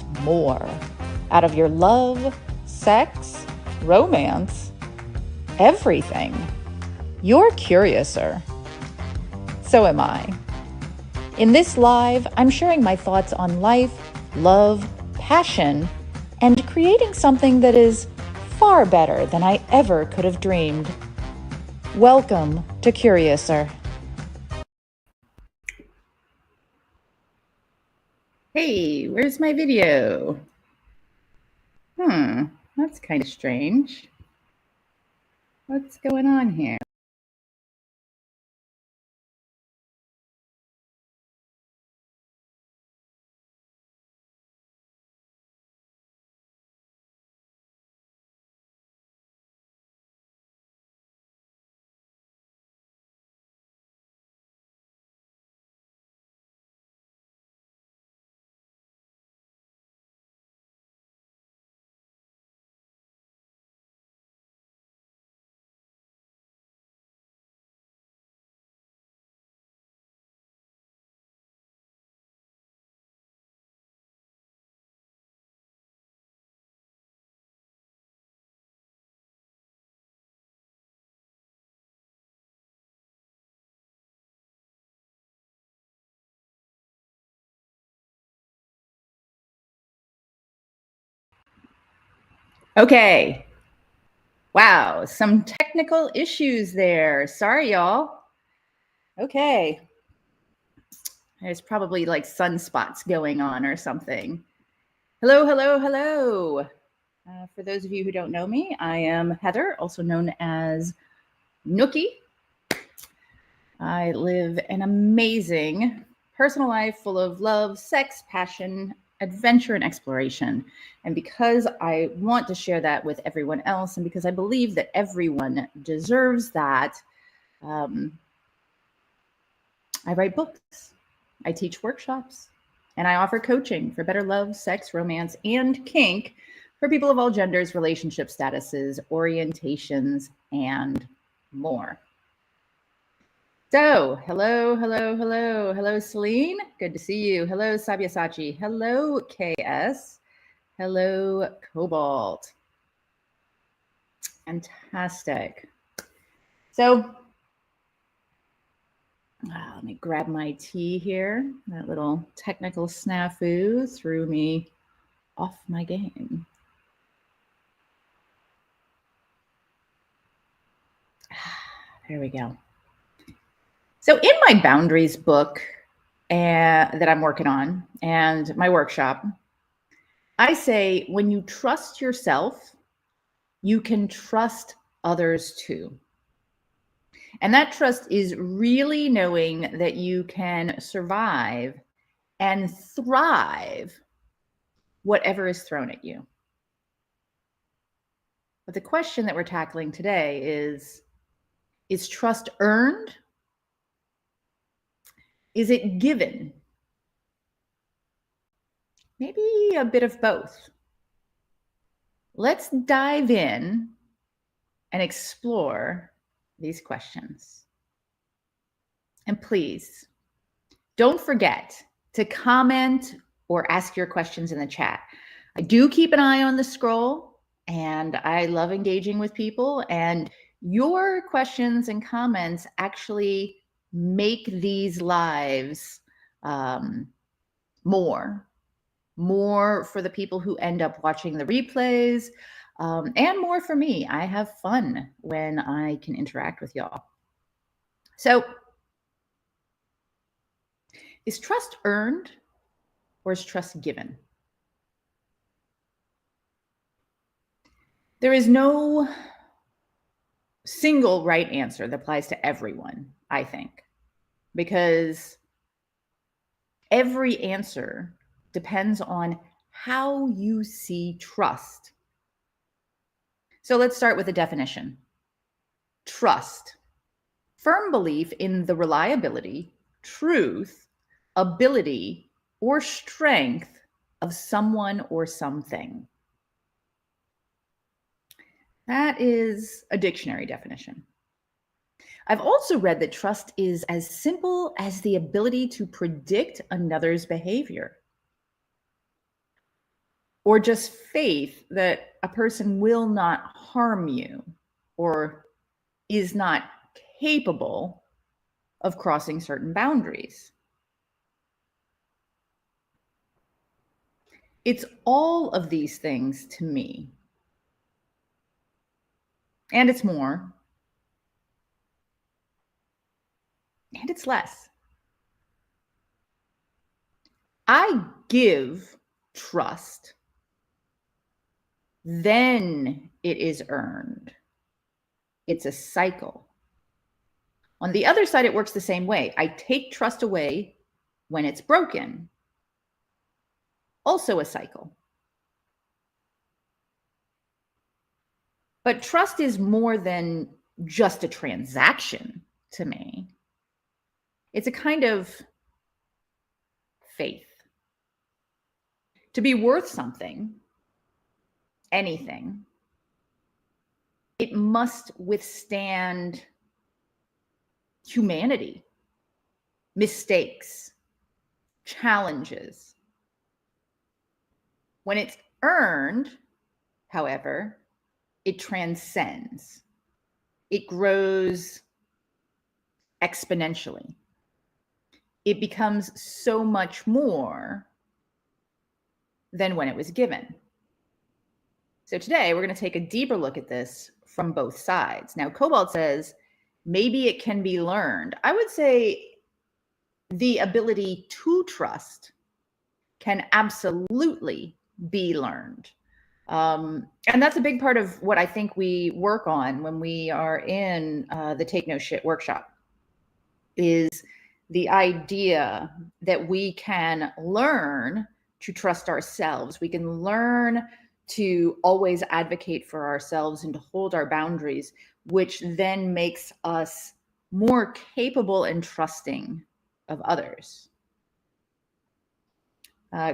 want more out of your love, sex, romance, everything. You're curiouser. So am I. In this live, I'm sharing my thoughts on life, love, passion, and creating something that is far better than I ever could have dreamed. Welcome to Curiouser. Hey, where's my video? That's kind of strange. What's going on here? Okay. Wow, some technical issues there. Sorry, y'all. Okay. There's probably like sunspots going on or something. Hello, hello, hello. For those of you who don't know me, I am Heather, also known as Nookie. I live an amazing personal life full of love, sex, passion, adventure, and exploration. And because I want to share that with everyone else, and because I believe that everyone deserves that, I write books, I teach workshops, and I offer coaching for better love, sex, romance, and kink for people of all genders, relationship statuses, orientations, and more. So, hello, hello, hello. Hello, Celine. Good to see you. Hello, Sabyasachi. Hello, KS. Hello, Cobalt. Fantastic. So, let me grab my tea here. That little technical snafu threw me off my game. There we go. So in my boundaries book that I'm working on and my workshop, I say when you trust yourself, you can trust others too. And that trust is really knowing that you can survive and thrive whatever is thrown at you. But the question that we're tackling today is trust earned? Is it given? Maybe a bit of both. Let's dive in and explore these questions. And please, don't forget to comment or ask your questions in the chat. I do keep an eye on the scroll, and I love engaging with people. And your questions and comments actually make these lives more for the people who end up watching the replays, and more for me. I have fun when I can interact with y'all. So, is trust earned or is trust given? There is no single right answer that applies to everyone, I think, because every answer depends on how you see trust. So let's start with a definition. Trust: firm belief in the reliability, truth, ability, or strength of someone or something. That is a dictionary definition. I've also read that trust is as simple as the ability to predict another's behavior. or just faith that a person will not harm you or is not capable of crossing certain boundaries. It's all of these things to me. And it's more. And it's less. I give trust, then it is earned. It's a cycle. On the other side, it works the same way. I take trust away when it's broken. Also a cycle. But trust is more than just a transaction to me. It's a kind of faith. To be worth something, anything, it must withstand humanity, mistakes, challenges. When it's earned, however, it transcends. It grows exponentially. It becomes so much more than when it was given. So today we're going to take a deeper look at this from both sides. Now, Cobalt says, maybe it can be learned. I would say the ability to trust can absolutely be learned. And that's a big part of what I think we work on when we are in the Take No Shit workshop, is the idea that we can learn to trust ourselves. We can learn to always advocate for ourselves and to hold our boundaries, which then makes us more capable and trusting of others.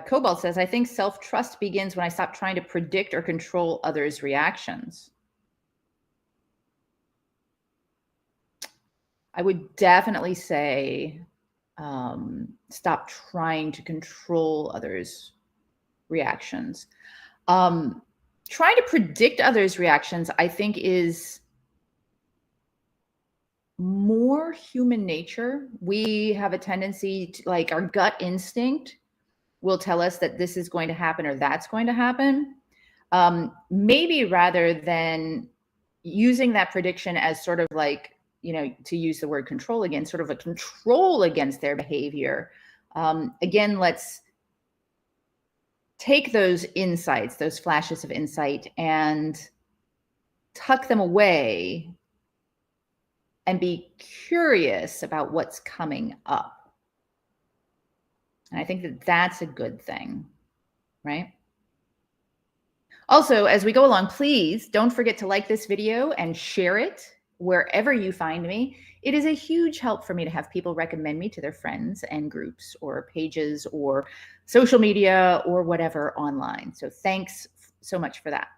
Cobalt says, I think self-trust begins when I stop trying to predict or control others' reactions. I would definitely say stop trying to control others' reactions. Trying to predict others' reactions, I think, is more human nature. We have a tendency to, like, our gut instinct will tell us that this is going to happen or that's going to happen. Maybe rather than using that prediction as sort of like, you know, to use the word control again, sort of a control against their behavior. Again, let's take those insights, those flashes of insight, and tuck them away and be curious about what's coming up. And I think that that's a good thing, right? Also, as we go along, please don't forget to like this video and share it wherever you find me. It is a huge help for me to have people recommend me to their friends and groups or pages or social media or whatever online. So thanks so much for that.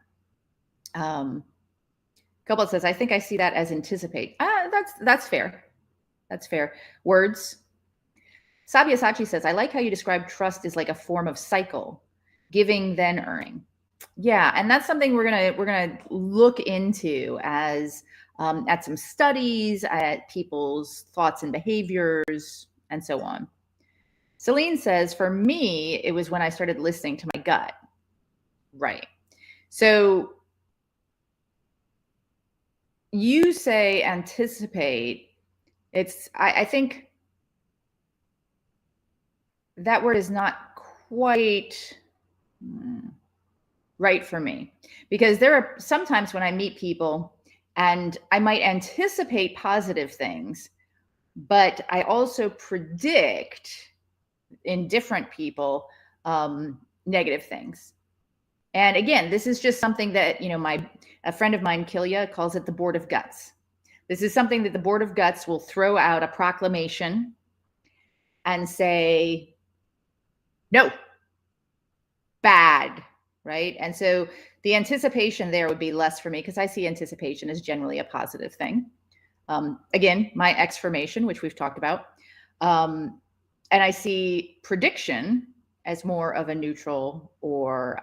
Cobalt says, I think I see that as anticipate. That's fair. That's fair. Words. Sabyasachi says, I like how you describe trust as like a form of cycle, giving then earning. Yeah, and that's something we're gonna look into as at some studies, at people's thoughts and behaviors, and so on. Celine says, for me, it was when I started listening to my gut. Right. So you say anticipate. I think that word is not quite right for me, because there are sometimes when I meet people and I might anticipate positive things, but I also predict in different people negative things. And again, this is just something that, you know, a friend of mine, Kilya, calls it the board of guts. This is something that the board of guts will throw out a proclamation and say, no, bad, right? And so the anticipation there would be less for me, because I see anticipation as generally a positive thing. Again, my X formation, which we've talked about. And I see prediction as more of a neutral or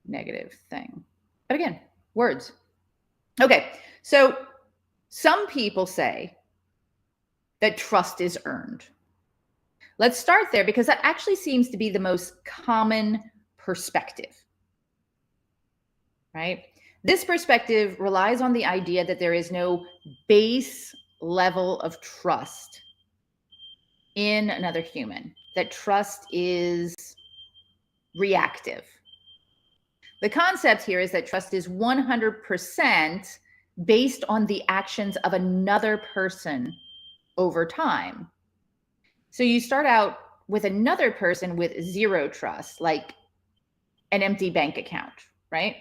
negative thing. But again, words. Okay, so some people say that trust is earned. Let's start there because that actually seems to be the most common perspective, right? This perspective relies on the idea that there is no base level of trust in another human, that trust is reactive. The concept here is that trust is 100% based on the actions of another person over time. So you start out with another person with zero trust, like an empty bank account, right?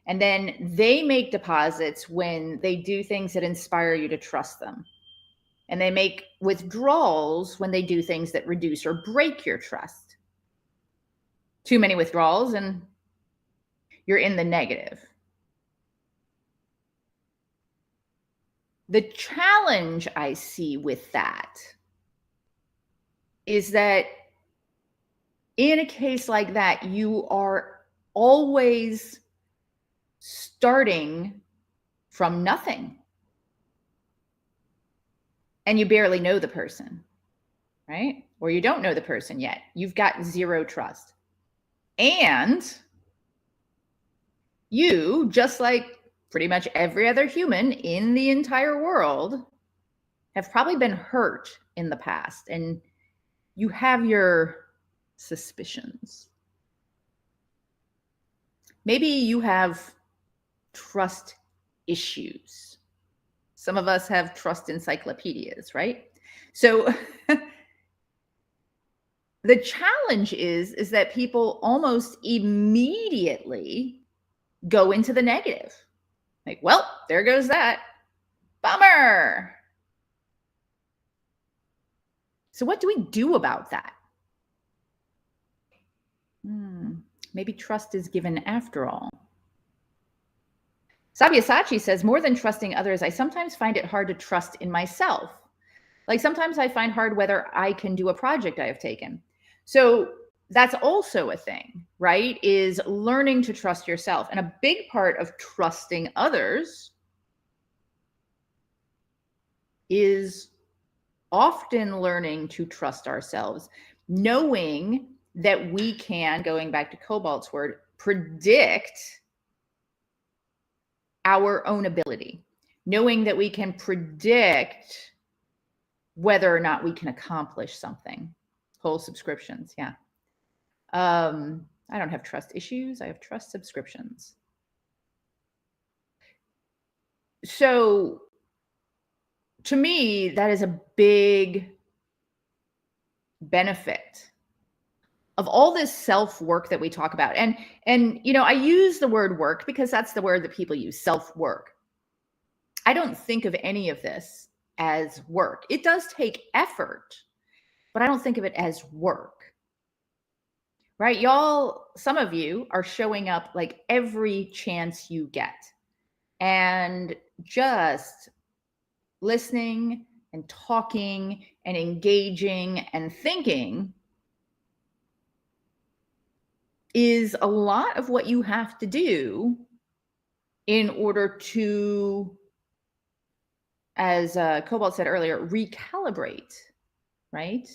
And then they make deposits when they do things that inspire you to trust them. And they make withdrawals when they do things that reduce or break your trust. Too many withdrawals and you're in the negative. The challenge I see with that is that in a case like that, you are always starting from nothing. And you barely know the person, right? Or you don't know the person yet. You've got zero trust. And you, just like pretty much every other human in the entire world, have probably been hurt in the past. And you have your suspicions. Maybe you have trust issues. Some of us have trust encyclopedias, right? So the challenge is that people almost immediately go into the negative. Like, well, there goes that. Bummer. So what do we do about that? Maybe trust is given after all. Sabyasachi says, more than trusting others, I sometimes find it hard to trust in myself. Like sometimes I find hard whether I can do a project I have taken. So that's also a thing, right? Is learning to trust yourself. And a big part of trusting others is often learning to trust ourselves, knowing that we can, going back to Cobalt's word, predict our own ability, knowing that we can predict whether or not we can accomplish something. Whole subscriptions, yeah. I don't have trust issues. I have trust subscriptions. So to me, that is a big benefit of all this self-work that we talk about. And you know, I use the word work because that's the word that people use, self-work. I don't think of any of this as work. It does take effort, but I don't think of it as work. Right? Y'all, some of you are showing up like every chance you get and just listening and talking and engaging and thinking is a lot of what you have to do in order to, as Cobalt said earlier, recalibrate, right?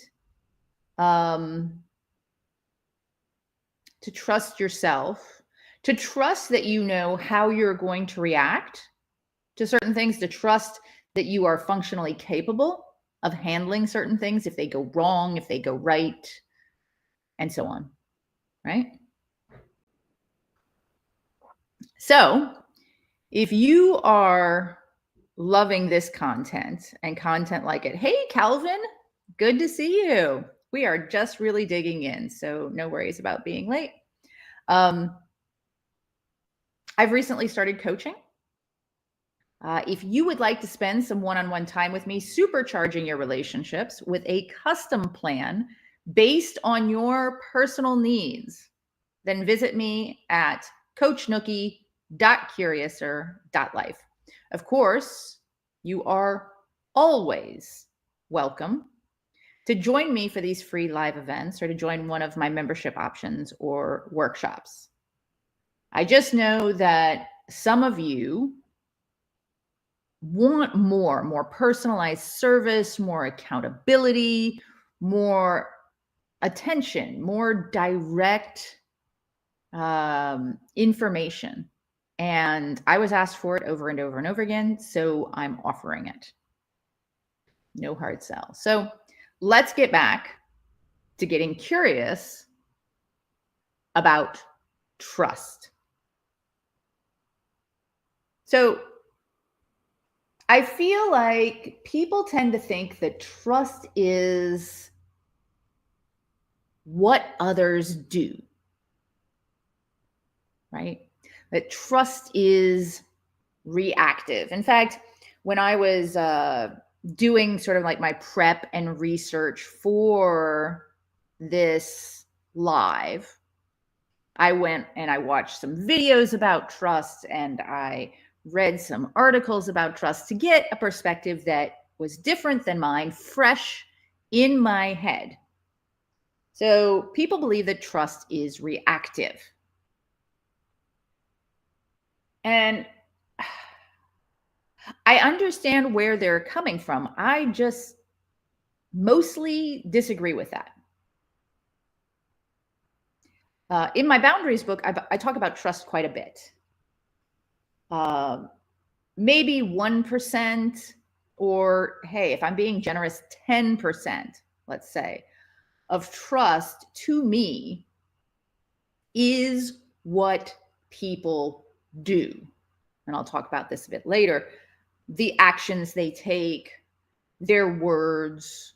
To trust yourself, to trust that you know how you're going to react to certain things, to trust that you are functionally capable of handling certain things if they go wrong, if they go right, and so on, right? So if you are loving this content and content like it, hey, Calvin, good to see you. We are just really digging in, so no worries about being late. I've recently started coaching. If you would like to spend some one-on-one time with me, supercharging your relationships with a custom plan based on your personal needs, then visit me at coachnookie.curiouser.life. Of course, you are always welcome to join me for these free live events or to join one of my membership options or workshops. I just know that some of you want more personalized service, more accountability, more attention, more direct information. And I was asked for it over and over and over again, so I'm offering it. No hard sell. So let's get back to getting curious about trust. So I feel like people tend to think that trust is what others do, right? That trust is reactive. In fact, when I was doing sort of like my prep and research for this live, I went and I watched some videos about trust and I read some articles about trust to get a perspective that was different than mine, fresh in my head. So people believe that trust is reactive. And I understand where they're coming from. I just mostly disagree with that. In my boundaries book, I talk about trust quite a bit. Maybe 1%, or hey, if I'm being generous, 10%, let's say, of trust to me is what people do. And I'll talk about this a bit later. The actions they take, their words,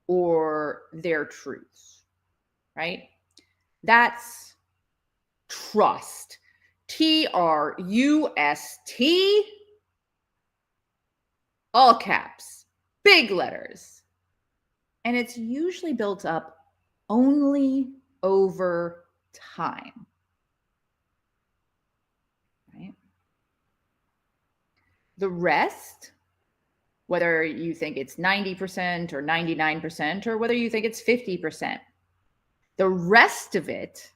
or their truths, right? That's trust. Trust, all caps, big letters. And it's usually built up only over time, right? The rest, whether you think it's 90% or 99%, or whether you think it's 50%, the rest of it,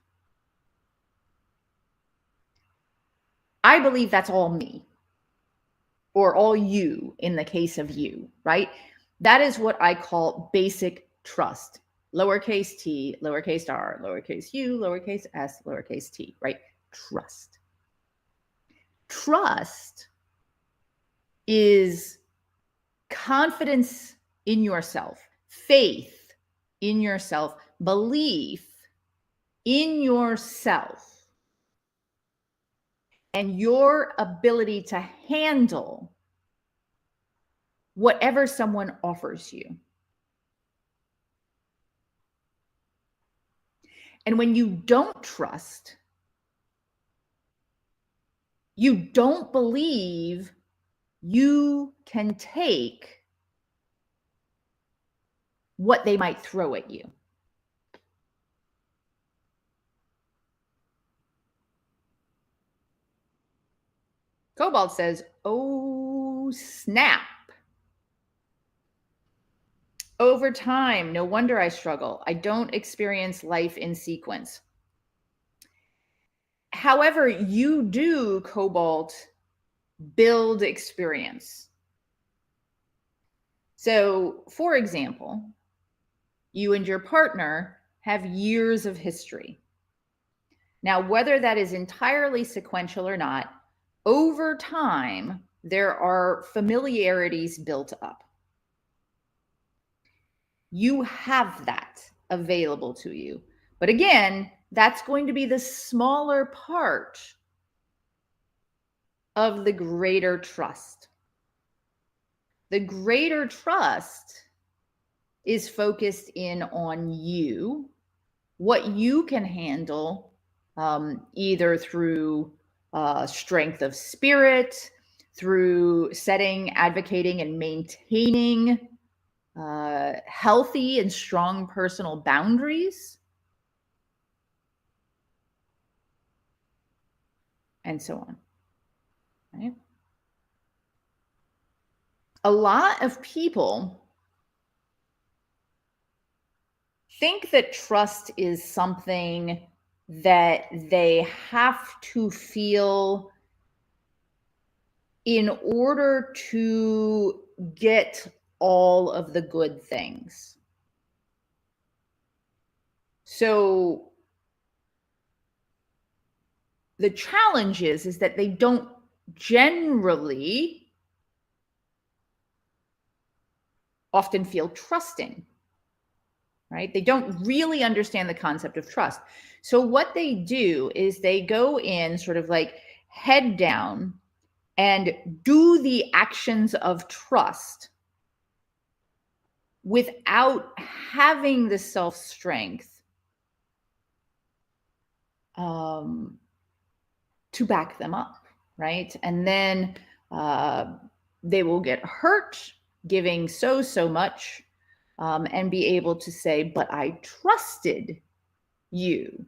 I believe that's all me, or all you in the case of you, right? That is what I call basic trust. Lowercase t, lowercase r, lowercase u, lowercase s, lowercase t, right? Trust. Trust is confidence in yourself, faith in yourself, belief in yourself, and your ability to handle whatever someone offers you. And when you don't trust, you don't believe you can take what they might throw at you. Cobalt says, oh, snap. Over time, no wonder I struggle. I don't experience life in sequence. However, you do, Cobalt, build experience. So, for example, you and your partner have years of history. Now, whether that is entirely sequential or not, over time, there are familiarities built up. You have that available to you. But again, that's going to be the smaller part of the greater trust. The greater trust is focused in on you, what you can handle, either through strength of spirit, through setting, advocating, and maintaining healthy and strong personal boundaries, and so on. Right? A lot of people think that trust is something that they have to feel in order to get all of the good things. So the challenge is that they don't generally often feel trusting, right? They don't really understand the concept of trust. So what they do is they go in sort of like head down and do the actions of trust without having the self-strength to back them up, right? And then they will get hurt giving so much and be able to say, but I trusted you.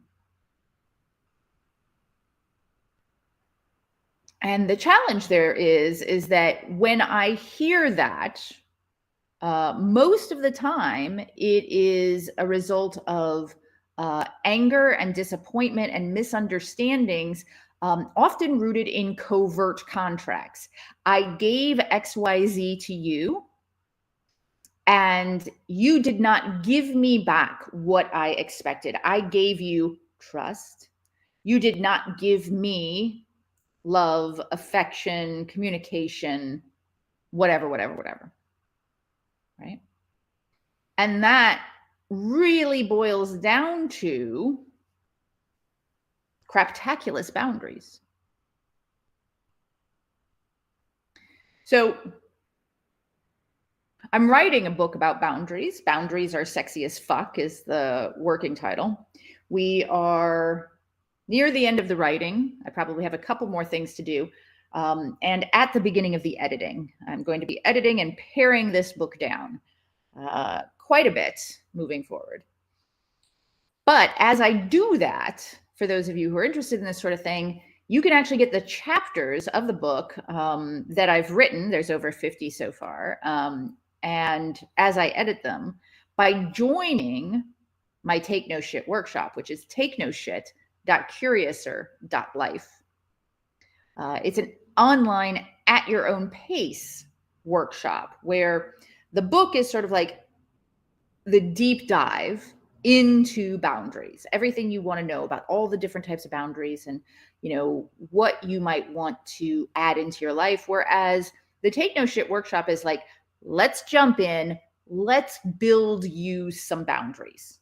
And the challenge there is that when I hear that, most of the time it is a result of anger and disappointment and misunderstandings, often rooted in covert contracts. I gave XYZ to you, and you did not give me back what I expected. I gave you trust. You did not give me love, affection, communication, whatever, right? And that really boils down to craptaculous boundaries. So I'm writing a book about boundaries. Boundaries Are Sexy as Fuck is the working title. We are near the end of the writing. I probably have a couple more things to do. And at the beginning of the editing, I'm going to be editing and paring this book down quite a bit moving forward. But as I do that, for those of you who are interested in this sort of thing, you can actually get the chapters of the book that I've written. There's over 50 so far. And as I edit them, by joining my Take No Shit workshop, which is takenoshit.curiouser.life. It's an online at your own pace workshop where the book is sort of like the deep dive into boundaries, everything you want to know about all the different types of boundaries and, you know, what you might want to add into your life. Whereas the Take No Shit workshop is like, let's jump in, let's build you some boundaries.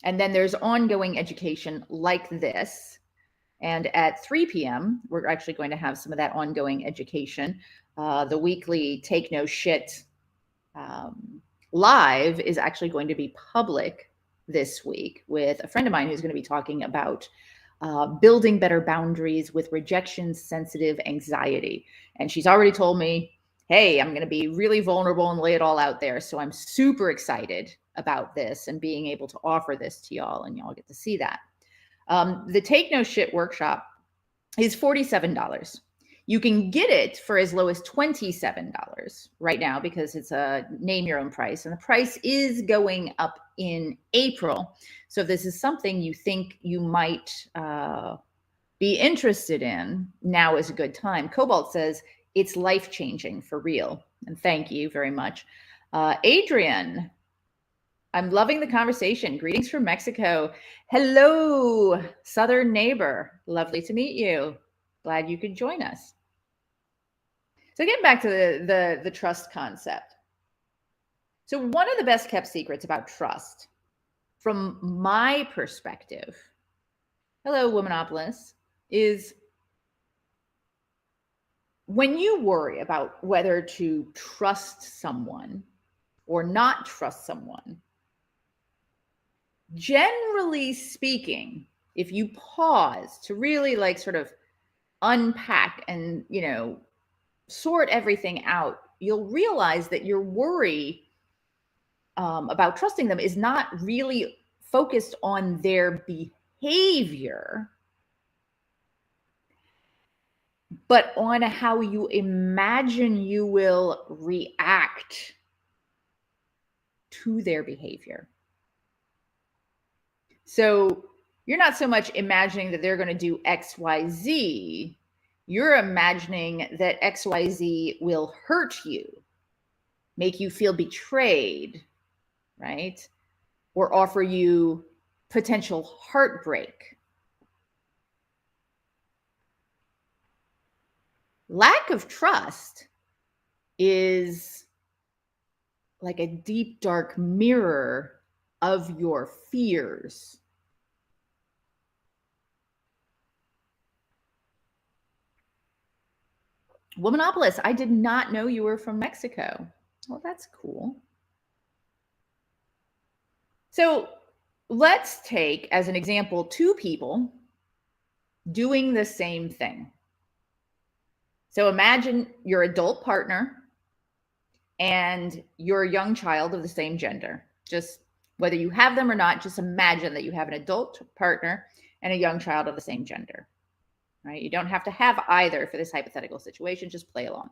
And then there's ongoing education like this. And at 3 p.m., we're actually going to have some of that ongoing education. The weekly Take No Shit live is actually going to be public this week with a friend of mine who's going to be talking about building better boundaries with rejection-sensitive anxiety. And she's already told me, hey, I'm going to be really vulnerable and lay it all out there. So I'm super excited about this and being able to offer this to y'all, and y'all get to see that. The Take No Shit workshop is $47. You can get it for as low as $27 right now because it's a name your own price, and the price is going up in April. So if this is something you think you might be interested in, now is a good time. Cobalt says it's life-changing for real, and thank you very much. Adrian, I'm loving the conversation. Greetings from Mexico. Hello, Southern neighbor. Lovely to meet you. Glad you could join us. So getting back to the trust concept. So one of the best kept secrets about trust, from my perspective, hello, Womanopolis, is when you worry about whether to trust someone or not trust someone, generally speaking, if you pause to really like sort of unpack and, you know, sort everything out, you'll realize that your worry about trusting them is not really focused on their behavior, but on how you imagine you will react to their behavior. So you're not so much imagining that they're going to do X, Y, Z. You're imagining that X, Y, Z will hurt you, make you feel betrayed, right? Or offer you potential heartbreak. Lack of trust is like a deep, dark mirror of your fears. Womanopolis, I did not know you were from Mexico. Well, that's cool. So let's take as an example 2 people doing the same thing. So imagine your adult partner and your young child of the same gender. Just whether you have them or not, just imagine that you have an adult partner and a young child of the same gender, right? You don't have to have either for this hypothetical situation, just play along.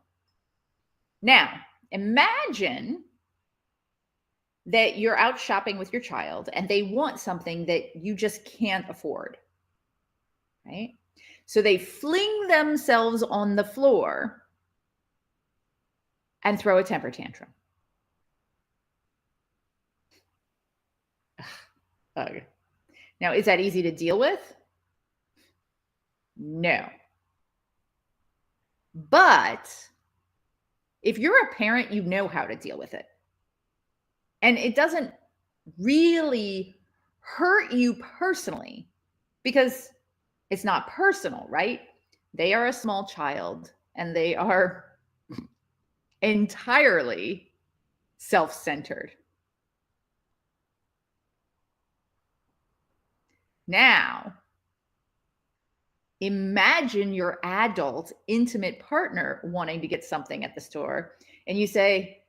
Now, imagine that you're out shopping with your child and they want something that you just can't afford, right? So they fling themselves on the floor and throw a temper tantrum. Okay. Now, is that easy to deal with? No. But if you're a parent, you know how to deal with it. And it doesn't really hurt you personally because it's not personal, right? They are a small child and they are entirely self-centered. Now, imagine your adult, intimate partner wanting to get something at the store, and you say,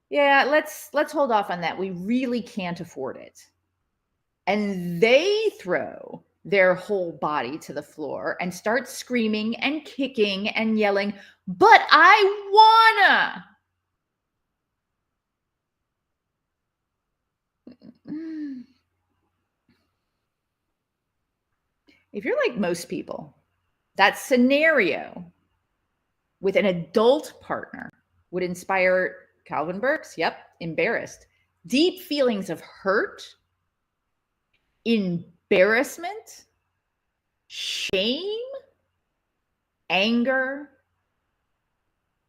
"Yeah, let's hold off on that. We really can't afford it." And they throw their whole body to the floor and start screaming and kicking and yelling, "But I wanna!" If you're like most people, that scenario with an adult partner would inspire Calvin Burke's, embarrassed, deep feelings of hurt, embarrassment, shame, anger,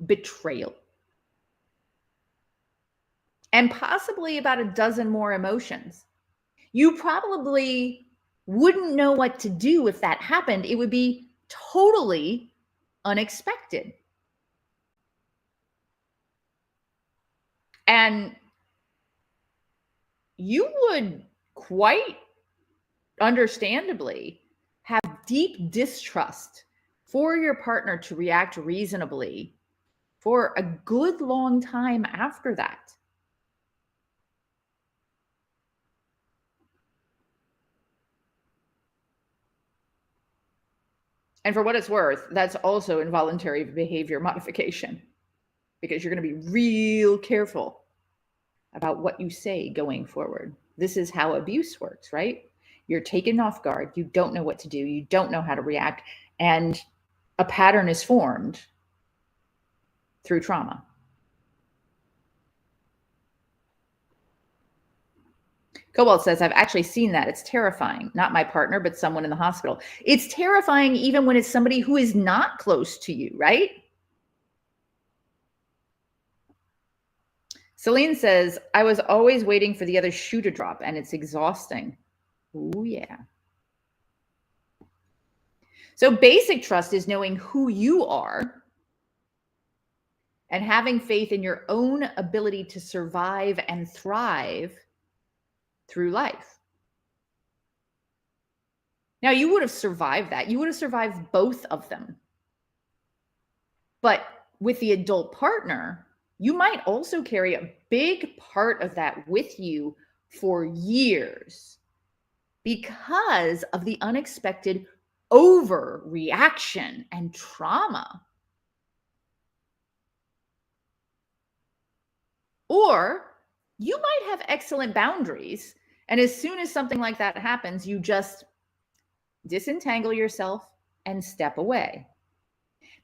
betrayal, and possibly about a dozen more emotions. You probably wouldn't know what to do if that happened. It would be totally unexpected. And you would quite understandably have deep distrust for your partner to react reasonably for a good long time after that. And for what it's worth, that's also involuntary behavior modification because you're going to be real careful about what you say going forward. This is how abuse works, right? You're taken off guard. You don't know what to do. You don't know how to react. And a pattern is formed through trauma. Cobalt says, I've actually seen that. It's terrifying. Not my partner, but someone in the hospital. It's terrifying even when it's somebody who is not close to you, right? Celine says, I was always waiting for the other shoe to drop and it's exhausting. Oh, yeah. So basic trust is knowing who you are and having faith in your own ability to survive and thrive through life. Now, you would have survived that. You would have survived both of them. But with the adult partner, you might also carry a big part of that with you for years because of the unexpected overreaction and trauma. Or you might have excellent boundaries And as soon as something like that happens, you just disentangle yourself and step away.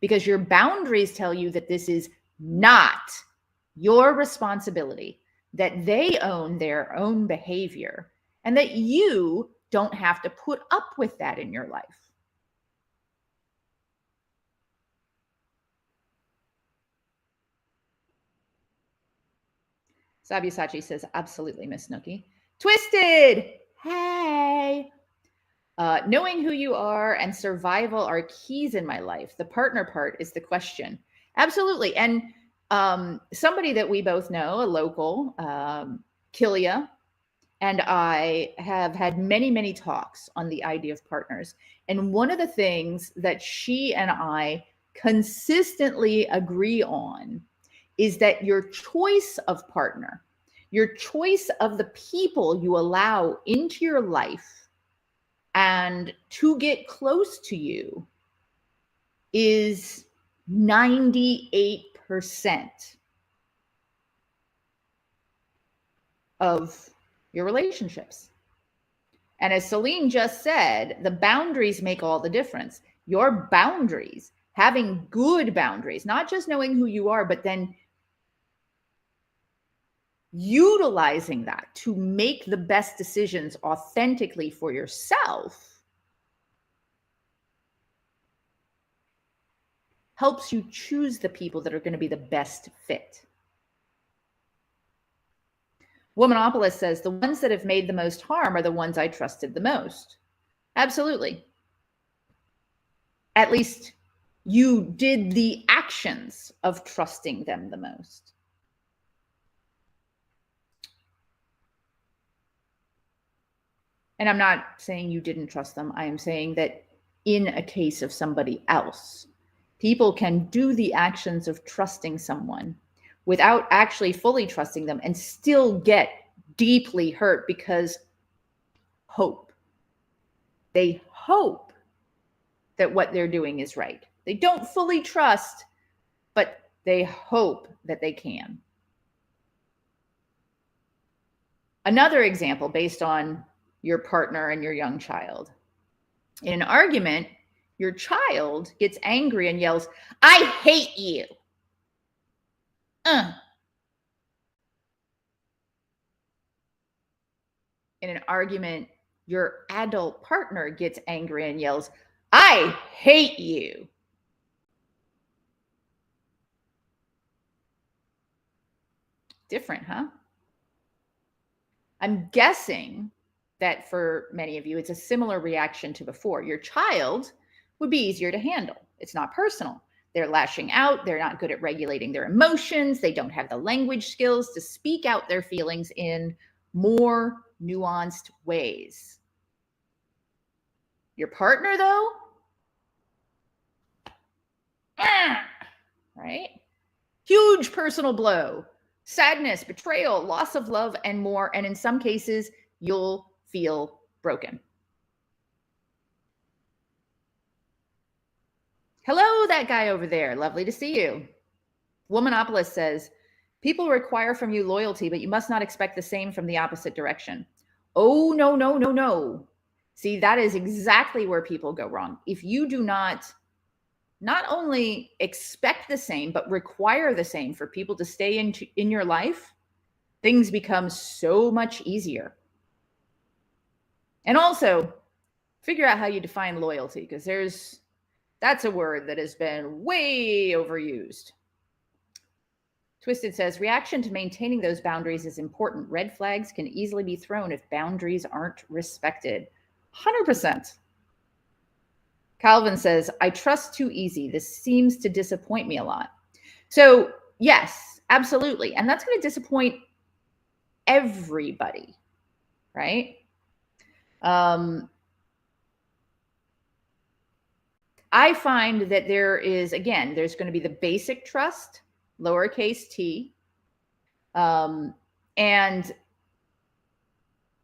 Because your boundaries tell you that this is not your responsibility, that they own their own behavior, and that you don't have to put up with that in your life. Sabyasachi says, absolutely, Miss Nookie. Twisted, hey. Knowing who you are and survival are keys in my life. The partner part is the question. Absolutely. And somebody that we both know, a local, Kilia, and I have had many, many talks on the idea of partners. And one of the things that she and I consistently agree on is that your choice of partner, your choice of the people you allow into your life and to get close to you is 98% of your relationships. And as Celine just said, the boundaries make all the difference. Your boundaries, having good boundaries, not just knowing who you are, but then utilizing that to make the best decisions authentically for yourself, helps you choose the people that are going to be the best fit. Womanopolis says, the ones that have made the most harm are the ones I trusted the most. Absolutely. At least you did the actions of trusting them the most. And I'm not saying you didn't trust them. I am saying that in a case of somebody else, people can do the actions of trusting someone without actually fully trusting them and still get deeply hurt because hope. They hope that what they're doing is right. They don't fully trust, but they hope that they can. Another example based on your partner and your young child. In an argument, your child gets angry and yells, I hate you. In an argument, your adult partner gets angry and yells, I hate you. Different, huh? I'm guessing that for many of you, it's a similar reaction to before. Your child would be easier to handle. It's not personal. They're lashing out. They're not good at regulating their emotions. They don't have the language skills to speak out their feelings in more nuanced ways. Your partner, though, right? Huge personal blow, sadness, betrayal, loss of love, and more. And in some cases, you'll feel broken. Hello, that guy over there. Lovely to see you. Womanopolis says, people require from you loyalty, but you must not expect the same from the opposite direction. Oh, no, no, no, no. See, that is exactly where people go wrong. If you do not only expect the same, but require the same for people to stay in your life, things become so much easier. And also, figure out how you define loyalty, because that's a word that has been way overused. Twisted says, reaction to maintaining those boundaries is important. Red flags can easily be thrown if boundaries aren't respected. 100%. Calvin says, I trust too easy. This seems to disappoint me a lot. So yes, absolutely. And that's going to disappoint everybody, right? I find that there's going to be the basic trust, lowercase t. And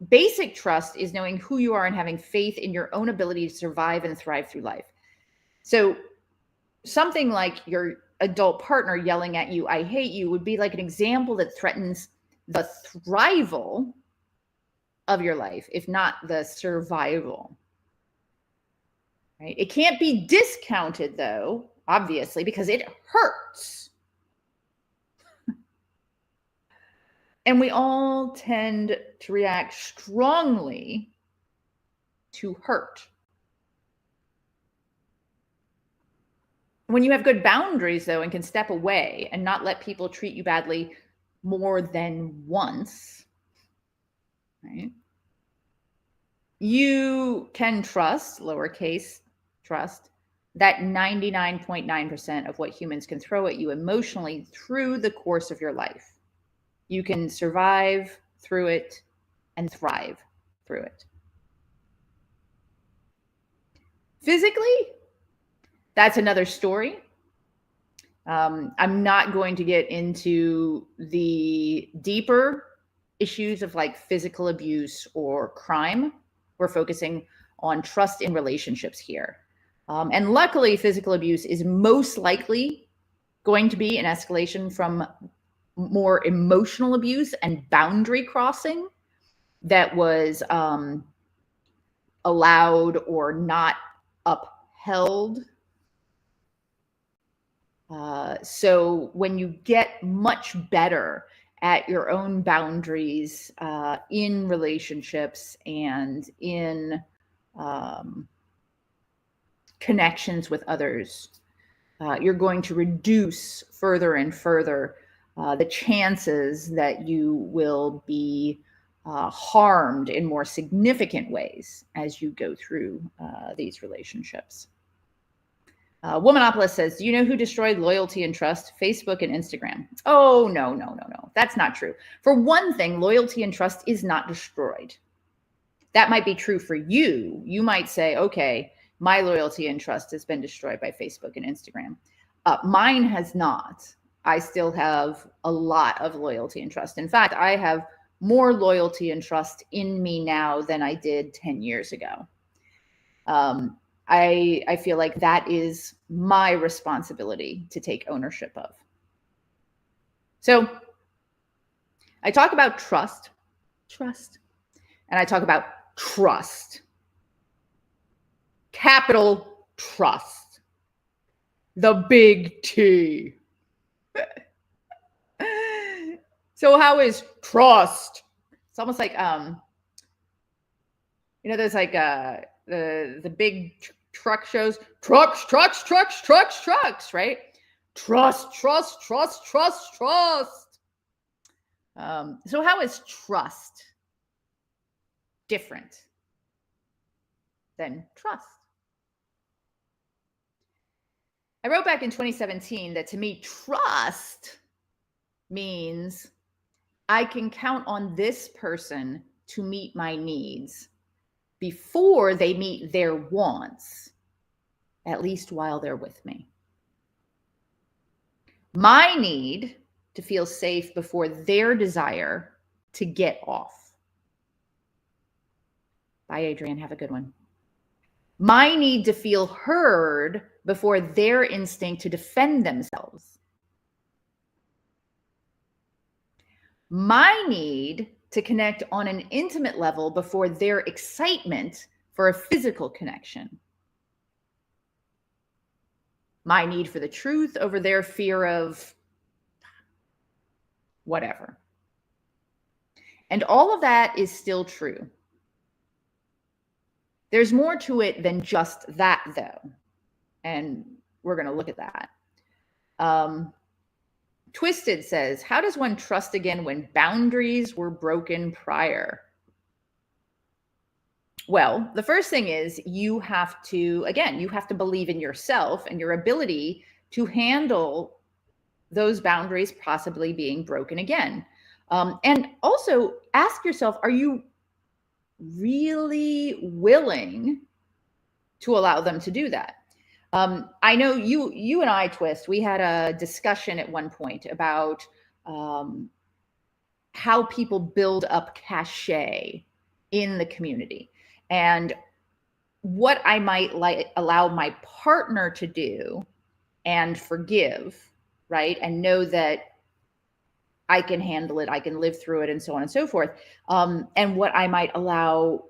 basic trust is knowing who you are and having faith in your own ability to survive and thrive through life. So something like your adult partner yelling at you, I hate you, would be like an example that threatens the thrival of your life, if not the survival. Right? It can't be discounted, though, obviously, because it hurts. And we all tend to react strongly to hurt. When you have good boundaries, though, and can step away and not let people treat you badly more than once, right? You can trust, lowercase trust, that 99.9% of what humans can throw at you emotionally through the course of your life. You can survive through it and thrive through it. Physically, that's another story. I'm not going to get into the deeper issues of like physical abuse or crime. We're focusing on trust in relationships here. And luckily, physical abuse is most likely going to be an escalation from more emotional abuse and boundary crossing that was allowed or not upheld. So when you get much better at your own boundaries in relationships and in connections with others, you're going to reduce further and further the chances that you will be harmed in more significant ways as you go through these relationships. Womanopolis says, do you know who destroyed loyalty and trust? Facebook and Instagram. Oh, no. That's not true. For one thing, loyalty and trust is not destroyed. That might be true for you. You might say, okay, my loyalty and trust has been destroyed by Facebook and Instagram. Mine has not. I still have a lot of loyalty and trust. In fact, I have more loyalty and trust in me now than I did 10 years ago. I feel like that is my responsibility to take ownership of. So I talk about trust, and I talk about trust, capital trust, the big T. So how is trust? It's almost like, there's like the big truck shows, trucks, right? Trust. So how is trust different than trust? I wrote back in 2017 that to me, trust means I can count on this person to meet my needs before they meet their wants, at least while they're with me. My need to feel safe before their desire to get off. Bye, Adrienne. Have a good one. My need to feel heard before their instinct to defend themselves. My need to connect on an intimate level before their excitement for a physical connection. My need for the truth over their fear of whatever. And all of that is still true. There's more to it than just that, though. And we're going to look at that. Twisted says, how does one trust again when boundaries were broken prior? Well, the first thing is you have to believe in yourself and your ability to handle those boundaries possibly being broken again. And also ask yourself, are you really willing to allow them to do that? I know you and I, Twist, we had a discussion at one point about how people build up cachet in the community and what I might allow my partner to do and forgive, right? And know that I can handle it, I can live through it, and so on and so forth. And what I might allow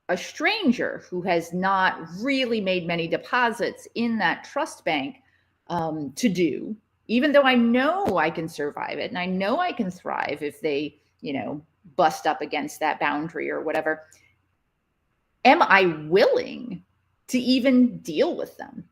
a stranger who has not really made many deposits in that trust bank to do, even though I know I can survive it and I know I can thrive if they, bust up against that boundary or whatever. Am I willing to even deal with them?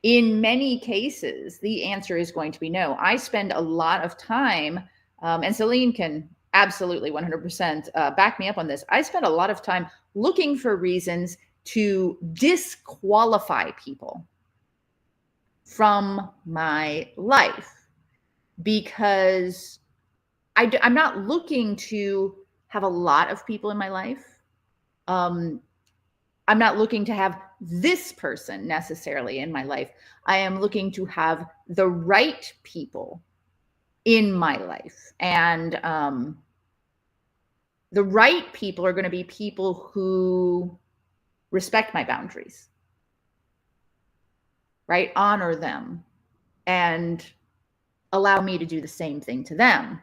In many cases, the answer is going to be no. I spend a lot of time, and Celine can absolutely 100% back me up on this. I spend a lot of time looking for reasons to disqualify people from my life because I'm not looking to have a lot of people in my life. I'm not looking to have this person necessarily in my life. I am looking to have the right people in my life. And the right people are going to be people who respect my boundaries, right? Honor them and allow me to do the same thing to them.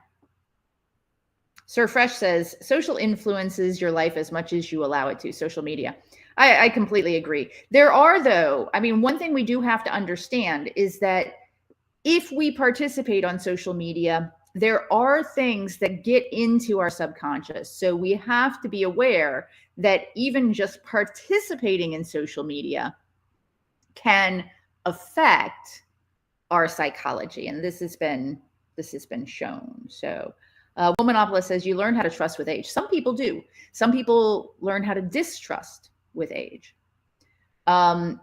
Sir Fresh says, social influences your life as much as you allow it to, social media. I completely agree. There are, though, one thing we do have to understand is that if we participate on social media, there are things that get into our subconscious. So we have to be aware that even just participating in social media can affect our psychology. And this has been shown. So Womanopolis says, you learn how to trust with age. Some people do. Some people learn how to distrust with age. And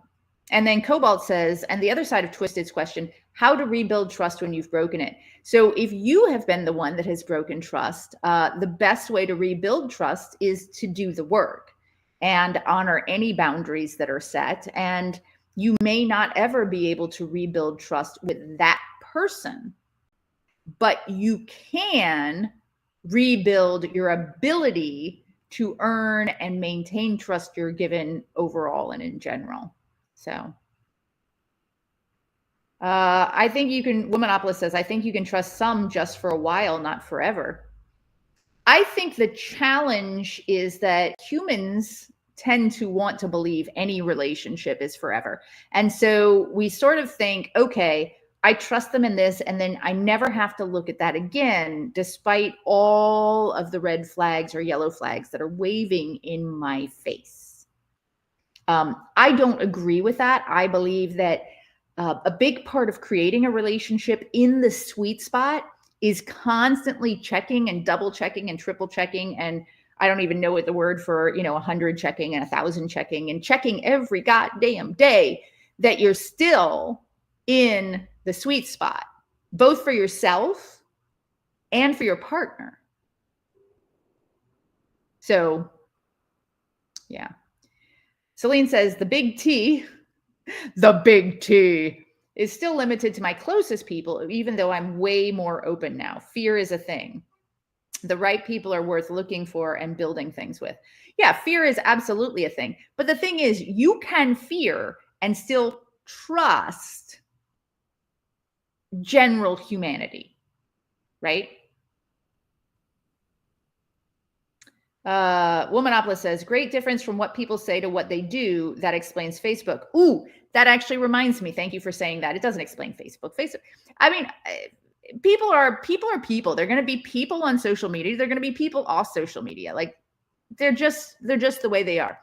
then Cobalt says, and the other side of Twisted's question, how to rebuild trust when you've broken it. So if you have been the one that has broken trust, the best way to rebuild trust is to do the work and honor any boundaries that are set. And you may not ever be able to rebuild trust with that person, but you can rebuild your ability to earn and maintain trust you're given overall and in general. So I think you can, Womanopolis says, I think you can trust some just for a while, not forever. I think the challenge is that humans tend to want to believe any relationship is forever. And so we sort of think, okay, I trust them in this, and then I never have to look at that again, despite all of the red flags or yellow flags that are waving in my face. I don't agree with that. I believe that a big part of creating a relationship in the sweet spot is constantly checking and double checking and triple checking. And I don't even know what the word for, 100 checking and 1,000 checking and checking every goddamn day that you're still in the sweet spot, both for yourself and for your partner. So, yeah. Celine says the big T is still limited to my closest people, even though I'm way more open now. Fear is a thing. The right people are worth looking for and building things with. Yeah, fear is absolutely a thing. But the thing is, you can fear and still trust general humanity, right? Womanopolis says, great difference from what people say to what they do. That explains Facebook. Ooh, that actually reminds me. Thank you for saying that. It doesn't explain Facebook. People are people. They're going to be people on social media. They're going to be people off social media. Like they're just the way they are.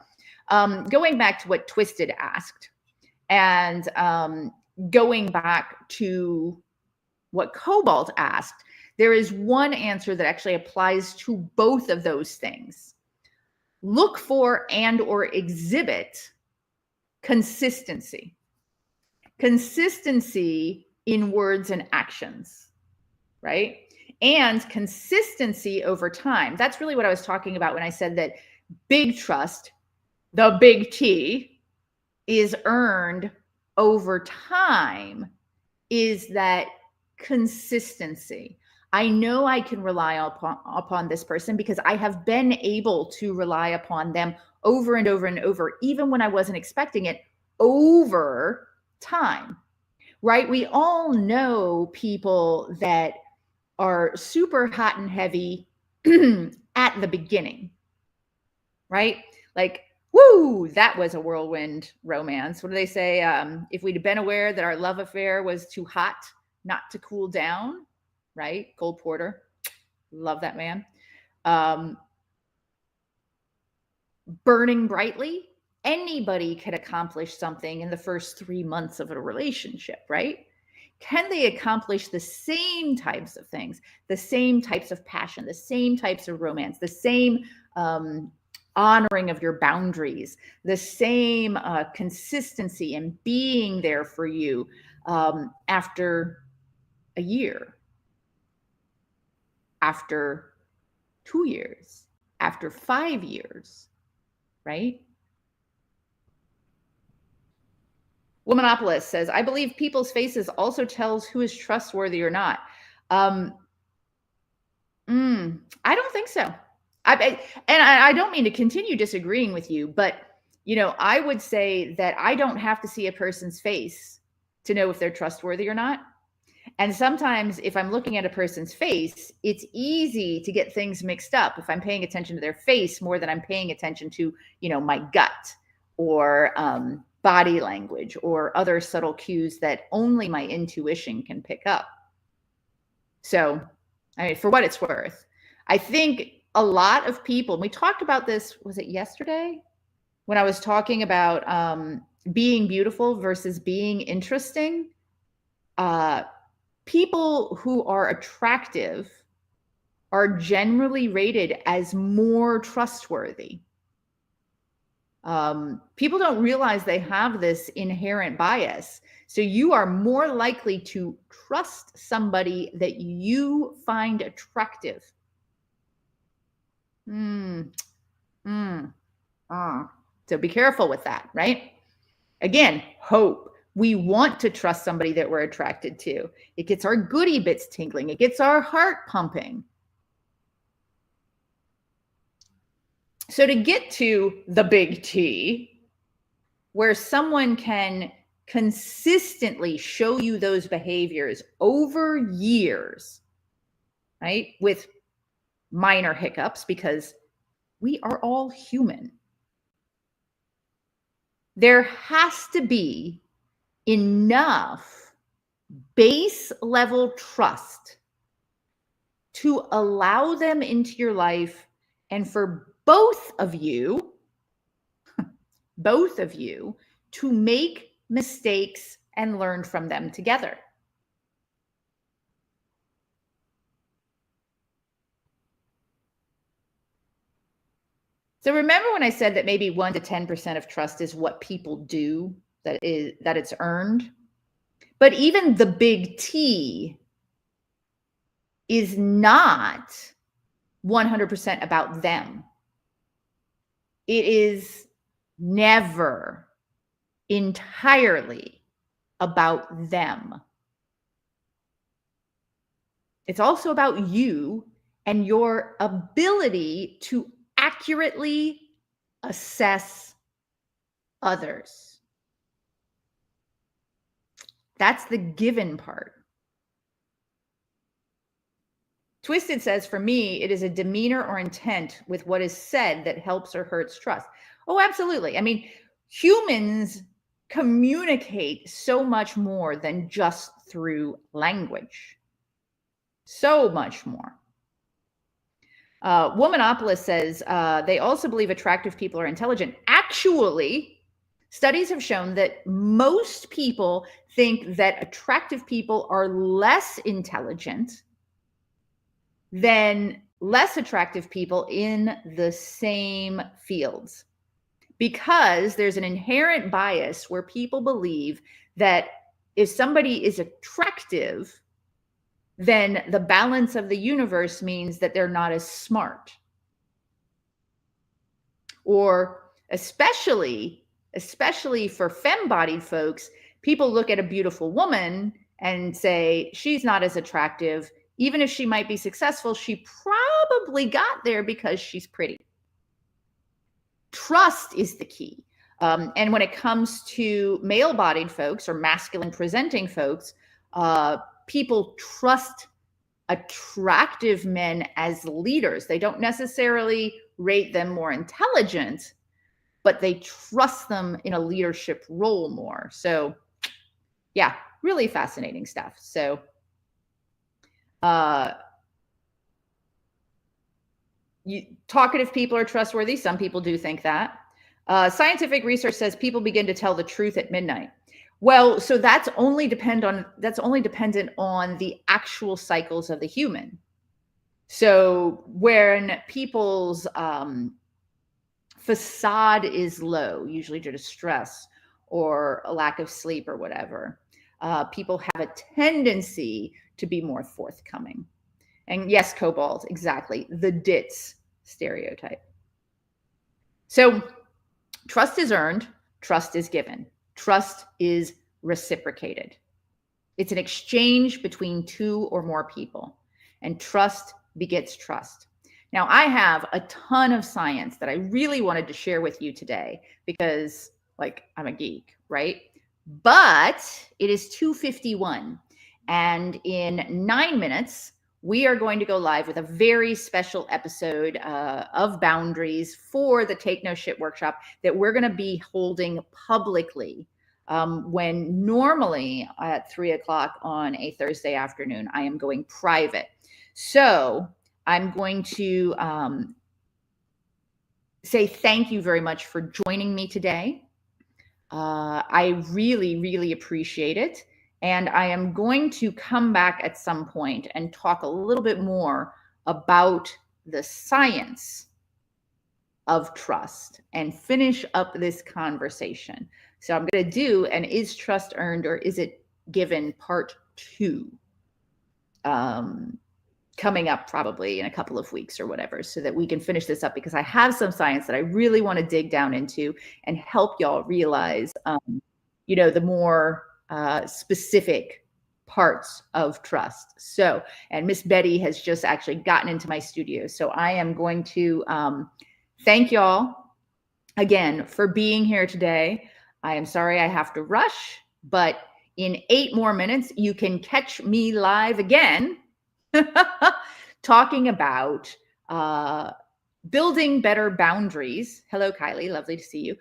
Going back to what Twisted asked, and going back to what Cobalt asked, there is one answer that actually applies to both of those things. Look for and or exhibit consistency. Consistency in words and actions, right? And consistency over time. That's really what I was talking about when I said that big trust, the big T, is earned over time, is that consistency. I know I can rely upon this person because I have been able to rely upon them over and over and over, even when I wasn't expecting it, over time, right? We all know people that are super hot and heavy at the beginning, right? Like, woo, that was a whirlwind romance. What do they say? If we'd been aware that our love affair was too hot not to cool down, right? Cole Porter, love that man. Burning brightly, anybody can accomplish something in the first 3 months of a relationship, right? Can they accomplish the same types of things, the same types of passion, the same types of romance, the same honoring of your boundaries, the same consistency and being there for you after a year, after 2 years, after 5 years, right? Womanopolis says, I believe people's faces also tells who is trustworthy or not. I don't think so. I don't mean to continue disagreeing with you, but I would say that I don't have to see a person's face to know if they're trustworthy or not. And sometimes if I'm looking at a person's face, it's easy to get things mixed up if I'm paying attention to their face more than I'm paying attention to, my gut or body language or other subtle cues that only my intuition can pick up. So, I mean, for what it's worth, I think a lot of people, and we talked about this, was it yesterday? When I was talking about being beautiful versus being interesting. People who are attractive are generally rated as more trustworthy. People don't realize they have this inherent bias. So you are more likely to trust somebody that you find attractive. So be careful with that, right? Again, hope. We want to trust somebody that we're attracted to. It gets our goody bits tingling. It gets our heart pumping. So to get to the big T, where someone can consistently show you those behaviors over years, right? With minor hiccups, because we are all human. There has to be enough base level trust to allow them into your life and for both of you to make mistakes and learn from them together. So remember when I said that maybe 1 to 10% of trust is what people do, that it's earned? But even the big T is not 100% about them. It is never entirely about them. It's also about you and your ability to accurately assess others. That's the given part. Twisted says, for me, it is a demeanor or intent with what is said that helps or hurts trust. Oh, absolutely. I mean, humans communicate so much more than just through language. So much more. Womanopolis says, they also believe attractive people are intelligent. Actually, studies have shown that most people think that attractive people are less intelligent than less attractive people in the same fields, because there's an inherent bias where people believe that if somebody is attractive, then the balance of the universe means that they're not as smart. Or especially for femme-bodied folks, people look at a beautiful woman and say, she's not as attractive. Even if she might be successful, she probably got there because she's pretty. Trust is the key. And when it comes to male-bodied folks or masculine presenting folks, people trust attractive men as leaders. They don't necessarily rate them more intelligent, but they trust them in a leadership role more. So yeah, really fascinating stuff. So talkative people are trustworthy. Some people do think that. Scientific research says people begin to tell the truth at midnight. Well, so that's only dependent on the actual cycles of the human. So when people's facade is low, usually due to stress or a lack of sleep or whatever, people have a tendency to be more forthcoming. And yes, Cobalt, exactly, the ditz stereotype. So trust is earned, trust is given, trust is reciprocated. It's an exchange between two or more people, and trust begets trust. Now, I have a ton of science that I really wanted to share with you today because, like, I'm a geek, right? But it is 2:51, and in 9 minutes, we are going to go live with a very special episode of Boundaries for the Take No Shit workshop that we're going to be holding publicly. When normally at 3 o'clock on a Thursday afternoon, I am going private. So I'm going to say thank you very much for joining me today. I really, really appreciate it. And I am going to come back at some point and talk a little bit more about the science of trust and finish up this conversation. So I'm going to do an Is Trust Earned or Is It Given Part 2 coming up probably in a couple of weeks or whatever, so that we can finish this up, because I have some science that I really want to dig down into and help y'all realize, the more specific parts of trust. So, and Miss Betty has just actually gotten into my studio. So I am going to thank y'all again for being here today. I am sorry I have to rush, but in 8 more minutes, you can catch me live again talking about building better boundaries. Hello, Kylie. Lovely to see you.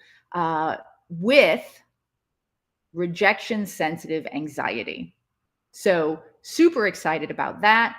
With rejection sensitive anxiety. So super excited about that.